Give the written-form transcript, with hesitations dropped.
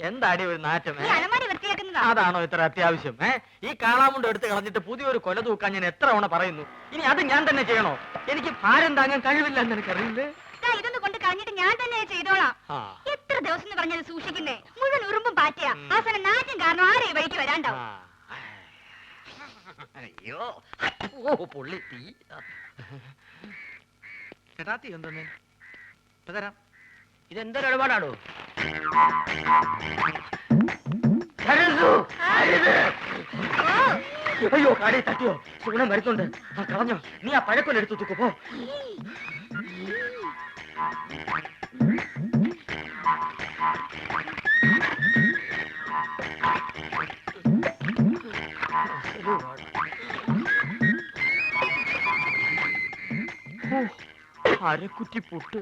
എന്താടി ഒരു നാറ്റം? ഈ അലമാരി വൃത്തിയാക്കുന്നതാ. അതാണോ ഇത്ര അത്യാവശ്യം? ഈ കാളാമുണ്ട് എടുത്ത് കളഞ്ഞിട്ട് പുതിയൊരു കൊല തൂക്കാൻ ഞാൻ എത്ര തവണ പറയുന്നു. ഇനി അത് ഞാൻ തന്നെ ചെയ്യണോ? എനിക്ക് ഭാരം താങ്ങാൻ കഴിവില്ല എന്ന് എനിക്കറിയില്ലേ. ഇതൊന്ന് കൊണ്ട് കളഞ്ഞിട്ട് ഞാൻ തന്നെ ചെയ്തോളാം. എത്ര ദിവസം എന്ന് പറഞ്ഞത് സൂക്ഷിക്കുന്നേ? മുഴുവൻ ഉറുമ്പും പാറ്റിയാ. അവസാനം നാറ്റം കാരണം ആരെയും വഴിക്ക് വരാണ്ടാവും. അയ്യോ പൊള്ളി തീ. ചേട്ടാ തീ എന്തെന്ന് ഇപ്പൊ തരാം. ഇതെന്തൊരു ഇടപാടാണോ? അയ്യോ കാടി തട്ടിയോ? സുഗുണം വരുന്നുണ്ട്. കളഞ്ഞോ? നീ ആ പഴക്കൊല്ലെടുത്ത് തൂക്കോ. പോ. അരക്കുറ്റി പുട്ട്.